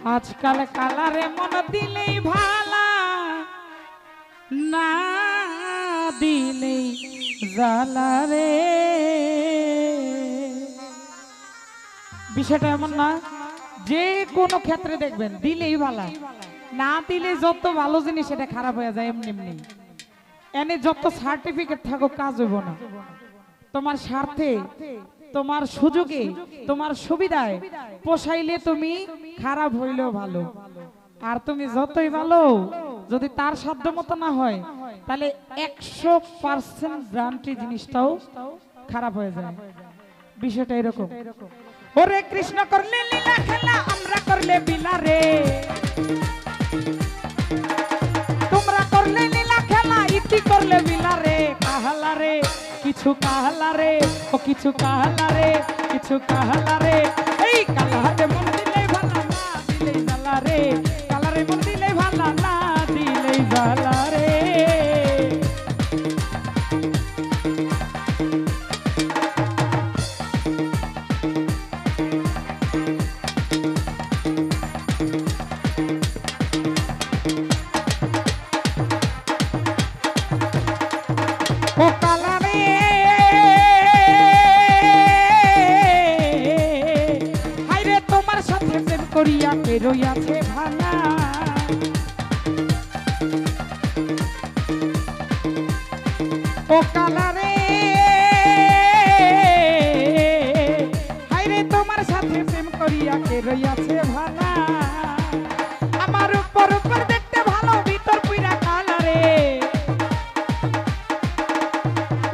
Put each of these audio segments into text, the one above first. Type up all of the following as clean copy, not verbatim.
আজকাল কালারে মন দিলেই ভালা, না দিলেই জ্বালা রে। বিষয়টা এমন না, যে কোনো ক্ষেত্রে দেখবেন দিলেই ভালা, না দিলে যত ভালো জিনিস এটা খারাপ হয়ে যায় এমনি এমনি। এনে যত সার্টিফিকেট থাকুক কাজ হইব না। তোমার স্বার্থে, তোমার সুযোগে, তোমার সুবিধায় পোষাইলে তুমি খারাপ হইলেও ভালো। আর তুমি যতই ভালো, যদি তার সাধ্য মতো না হয় তাহলে 100% গ্যারান্টি জিনিসটাও খারাপ হয়ে যায়। বিষয়টা এরকম। ওরে কৃষ্ণ করলে লীলা খেলা, আমরা করলে বিলা রে। তোমরা করলে লীলা খেলা, ইতি করলে বিলা রে। কাহালা রে কিছু কাহালা রে, ও কিছু কাহালা রে, কিছু কাহালা রে। এই কালারে মন দিলে ভালা, না দিলে জ্বালা রে। কালারে মন দিলে ভালা, না দিলে জ্বালা রে। ও কালারে হাইরে তোমার সাথে প্রেম করিয়া কে রইয়াছে ভালা। ও কালারে হাইরে তোমার সাথে প্রেম করিয়া কে রইয়াছে ভালা। আমার উপর উপর দেখতে ভালো, ভিতর পুইরা কালারে।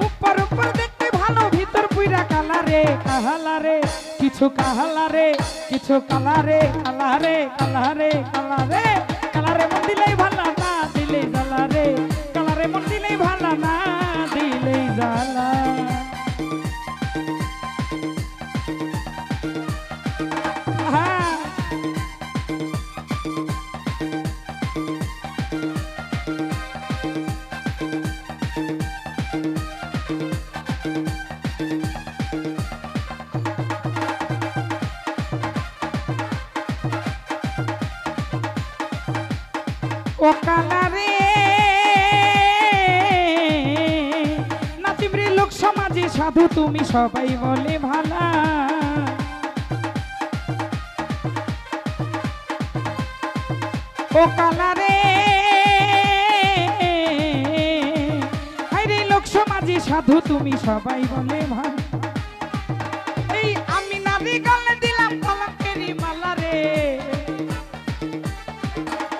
উপর উপর দেখতে ভালো, ভিতর পুইরা কালারে। কাহালারে কিছু কাহালারে, কিছু কালারে। কালারে কালারে কালারে। কালারে মন দিলেই ভালা, না দিলেই জ্বালা রে। কালারে মন দিলেই ভালা, না দিলেই জ্বালা। ও কালারে নাচিমরে লোক সমাজে সাধু তুমি সবাই বলে ভালা। ও কালারে হাইরে লোক সমাজে সাধু তুমি সবাই বলে ভালা। এই আমি নারী গলে দিলাম কলঙ্কেরি মালা রে।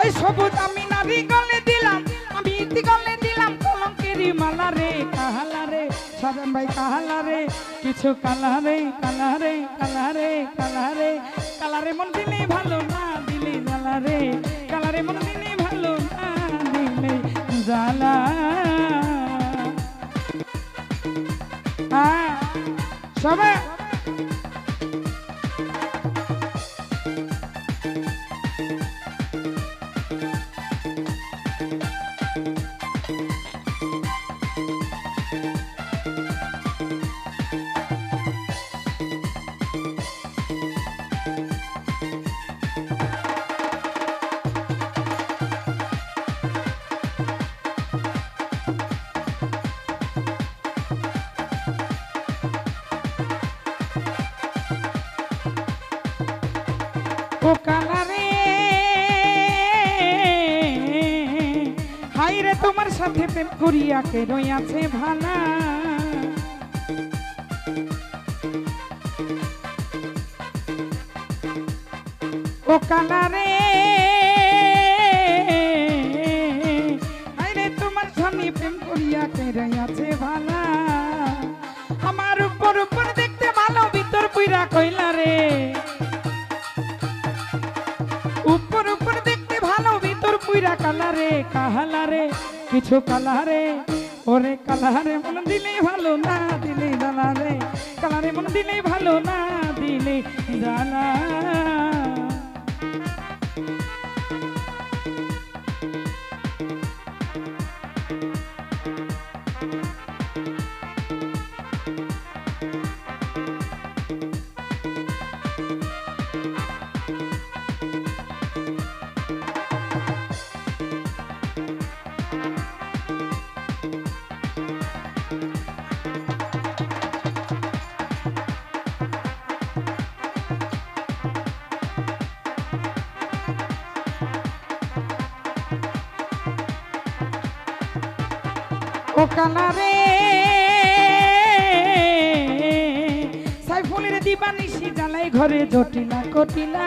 এই সবুজ আমি নারী গলে দিলাম, আমি ইতি গলে দিলাম কলঙ্কেরি মালা রে। কাহালারে সাজান ভাই কাহালারে, কিছু কালারে। কালারে কালারে কালারে। কালারে মন দিলে ভালো, না দিলে জ্বালা রে। কালারে মন দিলে ভালো, না দিলে জ্বালা। হ্যাঁ সবাই ও কালারে হাইরে তোমার সাথে প্রেম করিয়া কে রইয়াছে ভালা। ও কালারে হাইরে তোমার স্বামী প্রেম করিয়া কে রইয়াছে ভালা। আমার উপর উপর দেখতে ভালো, ভিতর পুইরা কইলা রে। উপর উপর দেখতে ভালো, ভিতর পুইরা কালারে। কাহালারে কিছু কালারে। ওরে কালারে মন দিলেই ভালো, না দিলেই জ্বালা রে। কালারে মন দিলেই ভালো, না দিলেই জ্বালা। ও কালারে সাইফুলের দিবানিশি জ্বালাই ঘরে জটিলা কটিলা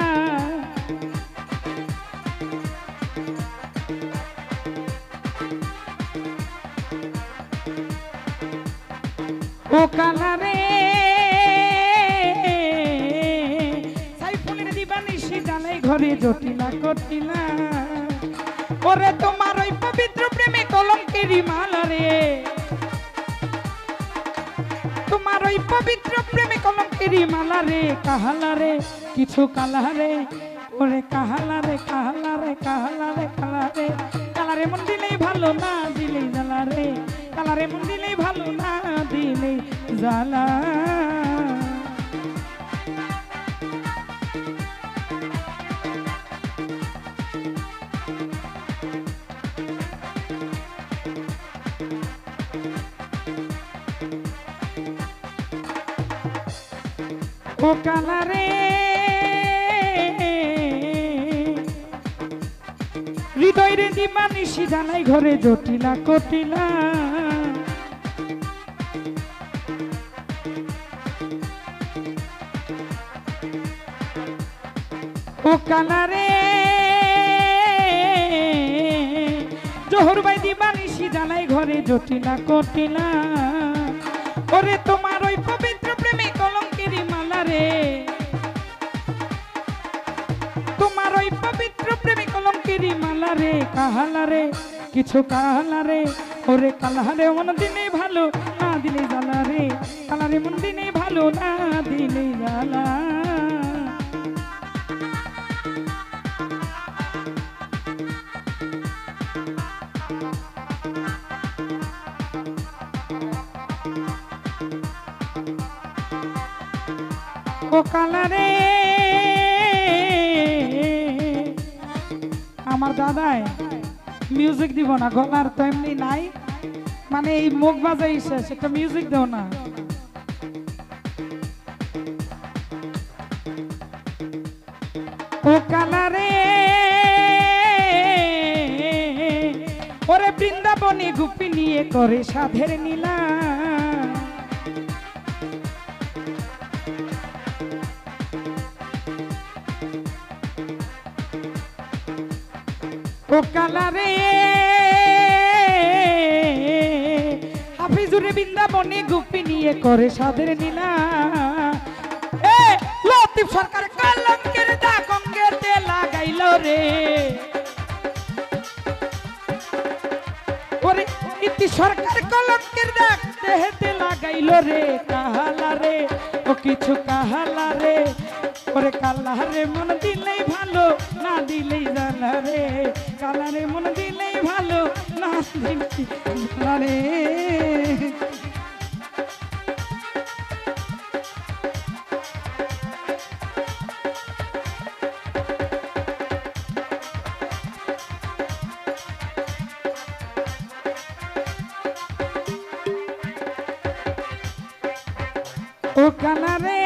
ও কালারে সাইফুলের দিবানিশি জ্বালাই ঘরে জটিলা কটিলা ওরে তোমার ওই পবিত্র প্রেমে কলঙ্কেরই মালা রে তোমার ওই পবিত্র প্রেমে কলঙ্কেরই মালা রে কাহালা রে কিছু কালা রে ওরে কাহালা রে কাহালা রে কাহালা রে কালা রে কালারে মন দিলেই ভালো না দিলেই জ্বালা রে কালারে মন দিলেই ভালো না দিলেই জ্বালা ও কালারে হৃদয় রে দিবানিশি জানাই ঘরে জটিলা কটিলা ও কালারে জোহর ভাই দিবানিশি জানাই ঘরে জটিলা কটিলা ওরে তোমার ওই পবিত্র প্রেমে কলঙ্কেরই মালা রে তোমার ওই পবিত্র প্রেমে কলঙ্কেরই মালা রে কাহালা রে কিছু কাহালা রে ওরে কালারে মন দিলে ভালো না দিলে জ্বালা রে কালারে মন দিলে ভালো না দিলে জ্বালা ও কালারে আমার দাদাই মিউজিক দিব না গলার তো এমনি নাই মানে এই মুখ বাজাই শেষ একটা মিউজিক দেও না ও কালারে ওরে বৃন্দাবনে গুপি নিয়ে করে সাধের নীলা ও কালারে হাফিজুরে বৃন্দাবনে গুপি নিয়ে করে সাধের নীলা এ লতিফ সরকার কলঙ্কের দাগ অঙ্গেতে লাগাইল রে ওরে ইতি সরকার কলঙ্কের দাগ দেহেতে লাগাইল রে কাহালা রে ও কিছু কাহালা রে ওরে কালারে মন দিলেই ভালো না দিলেই জ্বালা রে কালারে মন দিলেই ভালো না দিলেই জ্বালা রে ও কালারে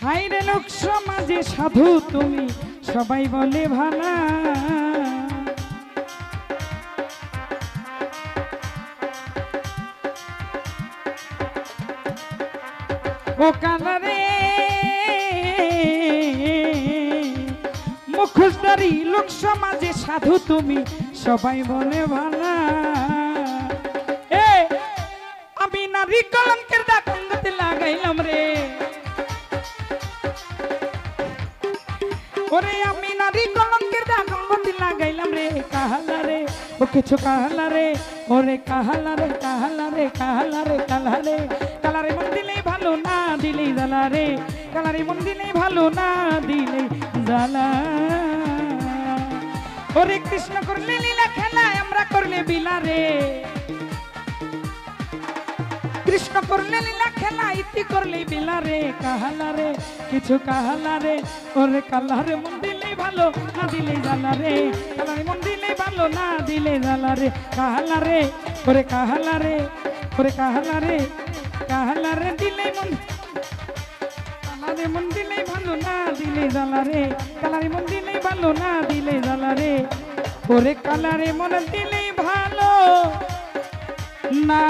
হাইরে লোক সমাজে সাধু তুমি সবাই বলে ভালা ও কালারে মুখোশধারী লোক সমাজে সাধু তুমি সবাই বলে ভালা আমি নারী কলঙ্কের দাগ অঙ্গতে লাগাইলাম রে ওরে আমি নারী কলঙ্কের দাগ অঙ্গতে লাগাইলাম রে কাহালা রে ও কিছু কাহালা রে ওরে কাহালা রে কাহালা রে কাহালা রে কালা রে কালারে মন দিলেই ভালো না দিলেই জ্বালা রে কালারে মন দিলেই ভালো না দিলেই জ্বালা ওরে কৃষ্ণ করলে লীলা খেলা আমরা করলে বিলা রে কৃষ্ণ করলে লীলা খেলা ইতি করলে বিলা রে কাহালা রে কিছু কাহালা রে ওরে কালারে মন দিলেই ভালো না দিলেই জ্বালা রে কালারে মন দিলেই ভালো না দিলে জ্বালা রে কাহালা রে ওরে কাহালা রে ওরে কাহালা রে কাহালা রে দিলেই মন কালারে মন দিলেই ভালো না দিলে জ্বালা রে কালারে মন দিলেই ভালো না দিলে জ্বালা রে ওরে কালারে মন দিলেই ভালো না